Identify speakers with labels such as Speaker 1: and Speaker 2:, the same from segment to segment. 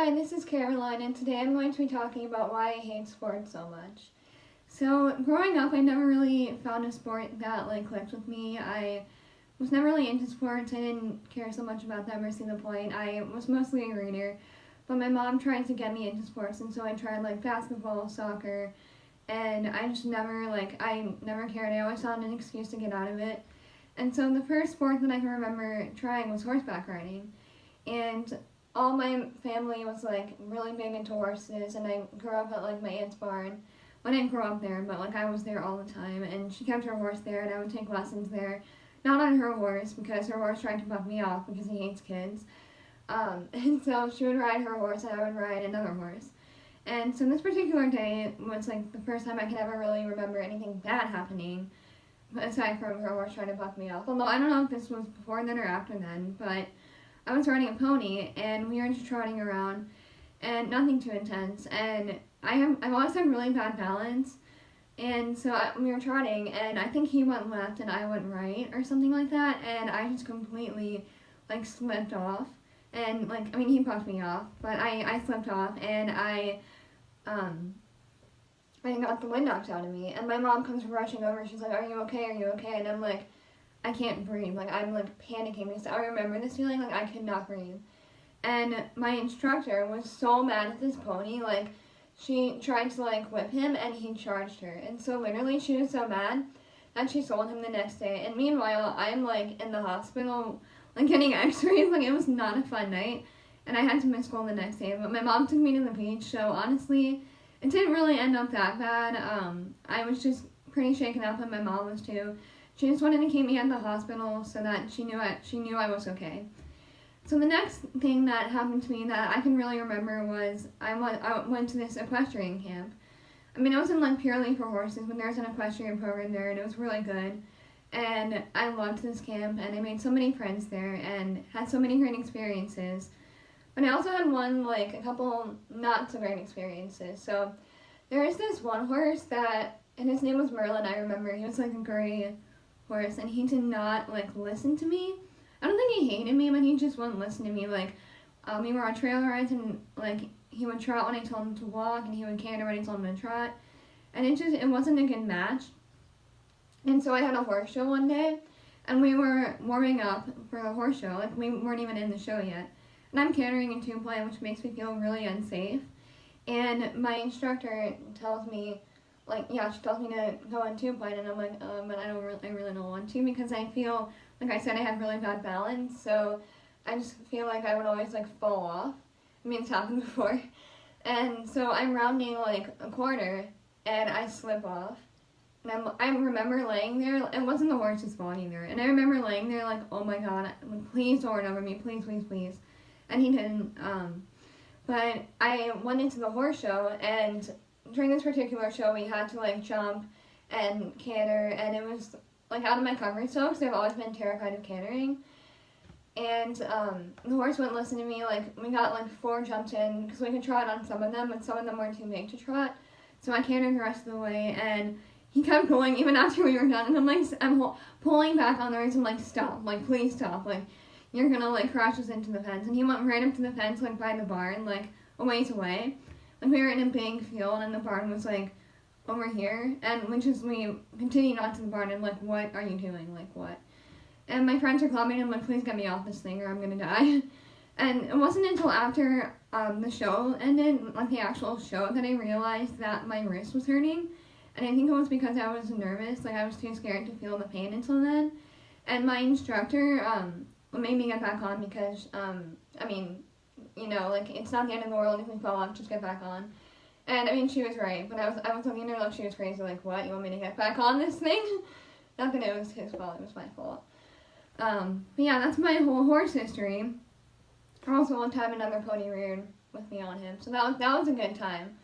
Speaker 1: Hi, this is Caroline, and today I'm going to be talking about why I hate sports so much. So, growing up, I never really found a sport that clicked with me. I was never really into sports. I didn't care so much about them or see the point. I was mostly a reader, but my mom tried to get me into sports, and so I tried basketball, soccer, and I just never I never cared. I always found an excuse to get out of it. And so the first sport that I can remember trying was horseback riding. And all my family was really big into horses, and I grew up at my aunt's barn. Well, I didn't grow up there, but I was there all the time, and she kept her horse there, and I would take lessons there. Not on her horse, because her horse tried to buck me off because he hates kids. And so she would ride her horse, and I would ride another horse. And so this particular day was the first time I could ever really remember anything bad happening, aside from her horse trying to buck me off. Although I don't know if this was before then or after then, but I was riding a pony, and we were just trotting around, and nothing too intense. And I've always had really bad balance, and so we were trotting, and I think he went left and I went right, or something like that. And I just completely slipped off, and he bucked me off, but I slipped off, and I got the wind knocked out of me. And my mom comes rushing over. She's like, "Are you okay? Are you okay?" And I'm like, I can't breathe. I'm panicking because I remember this feeling I could not breathe. And my instructor was so mad at this pony. She tried to whip him, and he charged her. And so literally she was so mad that she sold him the next day. And meanwhile, I'm in the hospital getting x-rays. It was not a fun night, and I had to miss school the next day. But my mom took me to the beach, so honestly it didn't really end up that bad. I was just pretty shaken up, and my mom was too. She just wanted to keep me at the hospital so that she knew I was okay. So the next thing that happened to me that I can really remember was I went to this equestrian camp. I wasn't purely for horses, but there was an equestrian program there, and it was really good. And I loved this camp, and I made so many friends there and had so many great experiences. But I also had a couple not so great experiences. So there was this one horse and his name was Merlin, I remember. He was a gray horse, and he did not listen to me. I don't think he hated me, but he just wouldn't listen to me. We were on trail rides, and he would trot when I told him to walk, and he would canter when I told him to trot, and it wasn't a good match. And so I had a horse show one day, and we were warming up for the horse show. We weren't even in the show yet, and I'm cantering in two-point, which makes me feel really unsafe. And my instructor tells me, she tells me to go in two-point, and I'm but I really don't want to, because I feel, I said, I have really bad balance, so I just feel I would always fall off. It's happened before. And so I'm rounding a corner, and I slip off. And I remember laying there, it wasn't the horse's fault either, and I remember laying there oh my god, please don't run over me, please, please, please. And he didn't, but I went into the horse show, and during this particular show, we had to jump and canter, and it was out of my comfort zone because I've always been terrified of cantering. And the horse wouldn't listen to me. We got 4 jumps in because we could trot on some of them, but some of them were too big to trot. So I cantered the rest of the way, and he kept going even after we were done. And I'm pulling back on the reins. I'm stop, please stop, you're gonna crash us into the fence. And he went right up to the fence by the barn, a ways away. We were in a big field, and the barn was over here, and we continued on to the barn, and what are you doing, what? And my friends are calling me, and I'm please get me off this thing or I'm gonna die. And it wasn't until after the show ended, the actual show, that I realized that my wrist was hurting. And I think it was because I was nervous, I was too scared to feel the pain until then. And my instructor made me get back on because, it's not the end of the world if we fall off, just get back on. And she was right, but I was looking at her she was crazy, what, you want me to get back on this thing? Not that it was his fault, it was my fault. But yeah, that's my whole horse history. Also, one time another pony reared with me on him, so that was a good time.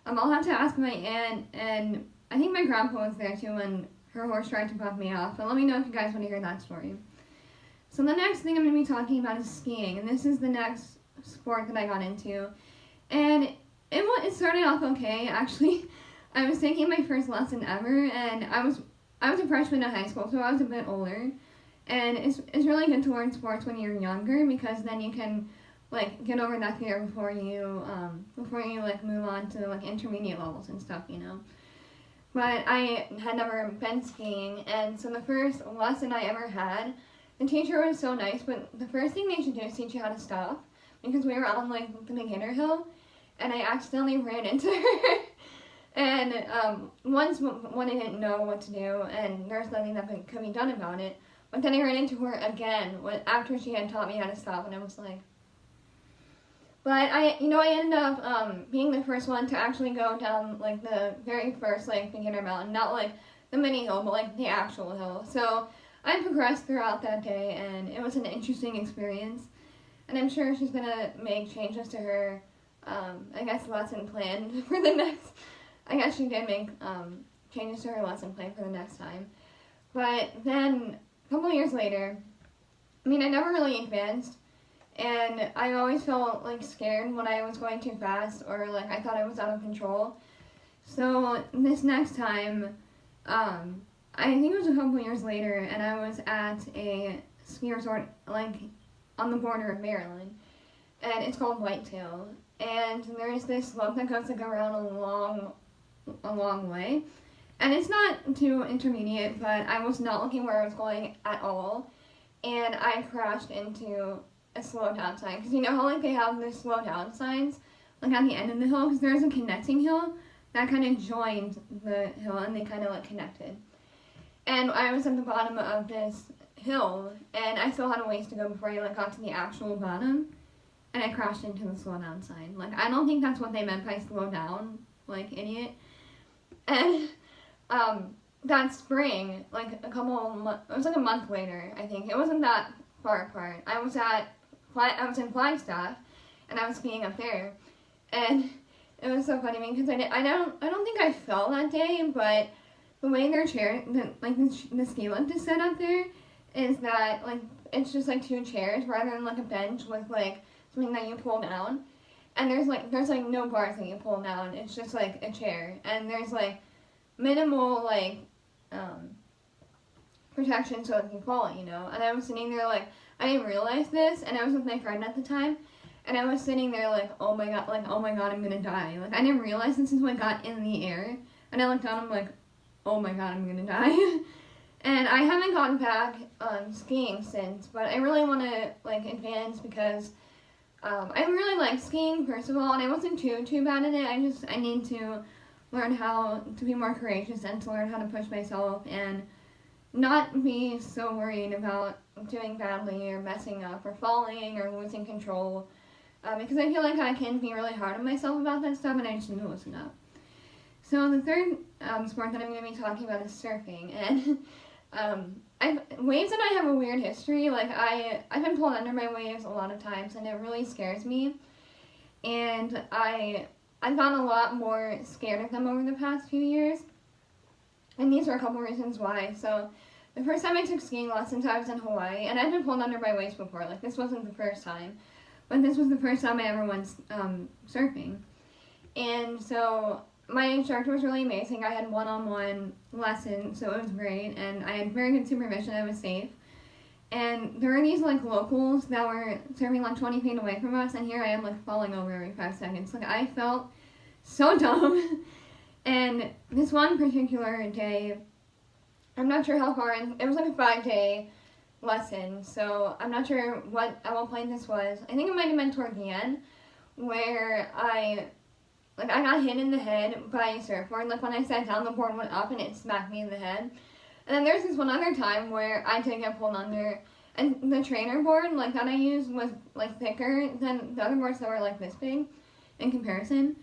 Speaker 1: I'll have to ask my aunt, and I think my grandpa was there too when her horse tried to buck me off, but let me know if you guys want to hear that story. So the next thing I'm going to be talking about is skiing, and this is the next sport that I got into. And it started off okay, actually. I was taking my first lesson ever, and I was a freshman in high school, so I was a bit older. And it's really good to learn sports when you're younger, because then you can like get over that fear before you like move on to like intermediate levels and stuff, you know. But I had never been skiing, and so the first lesson I ever had, the teacher was so nice, but the first thing they should do is teach you how to stop, because we were on like the beginner hill, and I accidentally ran into her. And once when I didn't know what to do, and there's nothing that could be done about it, but then I ran into her again after she had taught me how to stop, and I was like, but I ended up being the first one to actually go down like the very first like beginner mountain, not like the mini hill, but like the actual hill. So I progressed throughout that day, and it was an interesting experience. And I'm sure she's gonna make changes to her, I guess, lesson plan for the next. I guess she did make changes to her lesson plan for the next time. But then a couple years later, I mean, I never really advanced. And I always felt like scared when I was going too fast, or like I thought I was out of control. So this next time, I think it was a couple years later, and I was at a ski resort like on the border of Maryland, and it's called Whitetail. And there's this slope that goes like around a long way, and it's not too intermediate, but I was not looking where I was going at all, and I crashed into a slow down sign, because you know how like they have the slow down signs like at the end of the hill, because there's a connecting hill that kind of joined the hill, and they kind of like connected. And I was at the bottom of this hill, and I still had a ways to go before I like got to the actual bottom, and I crashed into the slow down sign. Like, I don't think that's what they meant by slow down, like idiot. And that spring, like it was like a month later, I think. It wasn't that far apart. I was in Flagstaff, and I was skiing up there, and it was so funny because I don't think I fell that day, but the way their the ski lift is set up there is that like it's just like two chairs rather than like a bench with like something that you pull down, and there's no bars that you pull down. It's just like a chair, and there's like minimal like protection so if you fall, you know. And I was sitting there like, I didn't realize this, and I was with my friend at the time, and I was sitting there like, oh my god, I'm gonna die. Like, I didn't realize this until I got in the air, and I looked down, I'm like, oh my god, I'm gonna die. And I haven't gotten back skiing since, but I really want to like advance because I really like skiing, first of all, and I wasn't too bad at it. I need to learn how to be more courageous and to learn how to push myself and not be so worried about doing badly or messing up or falling or losing control, because I feel like I can be really hard on myself about that stuff, and I just need to listen up. So the third sport that I'm going to be talking about is surfing, and waves and I have a weird history. Like I've been pulled under by waves a lot of times, and it really scares me, and I've gotten a lot more scared of them over the past few years. And these are a couple reasons why. So, the first time I took skiing lessons, I was in Hawaii, and I've been pulled under by waves before. Like, this wasn't the first time, but this was the first time I ever went surfing. And so, my instructor was really amazing. I had one-on-one lessons, so it was great, and I had very good supervision. I was safe. And there were these, like, locals that were surfing, like, 20 feet away from us, and here I am, like, falling over every 5 seconds. Like, I felt so dumb. And this one particular day, I'm not sure how far in, it was like a 5-day lesson, so I'm not sure at what point this was. I think it might have been toward the end, where I got hit in the head by a surfboard. Like, when I sat down, the board went up and it smacked me in the head. And then there's this one other time where I did get pulled under, and the trainer board, like, that I used was, like, thicker than the other boards that were, like, this big in comparison.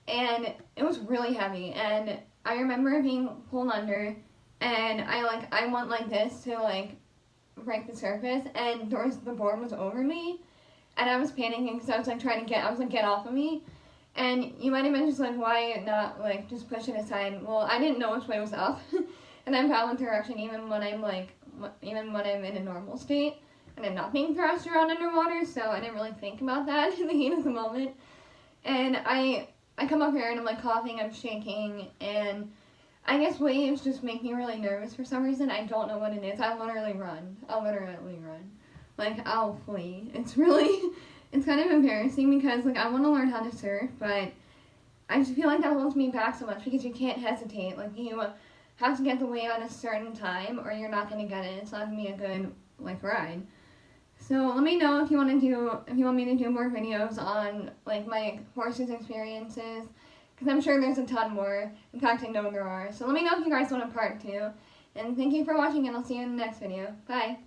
Speaker 1: And it was really heavy, and I remember being pulled under, and I went like this to like break the surface, and the board was over me, and I was panicking because I was like get off of me. And you might have been just like, why not like just push it aside? Well, I didn't know which way was up, and I'm following direction even when I'm in a normal state and I'm not being thrashed around underwater. So I didn't really think about that in the heat of the moment, and I come up here and I'm like coughing, I'm shaking, and I guess waves just make me really nervous for some reason. I don't know what it is. I'll literally run. Like, I'll flee. It's it's kind of embarrassing because like I want to learn how to surf, but I just feel like that holds me back so much because you can't hesitate. Like you have to get the wave at a certain time or you're not gonna get it. It's not gonna be a good like ride. So let me know if you want me to do more videos on like my horses experiences, because I'm sure there's a ton more. In fact, I know there are. So let me know if you guys want a part 2. And thank you for watching, and I'll see you in the next video. Bye!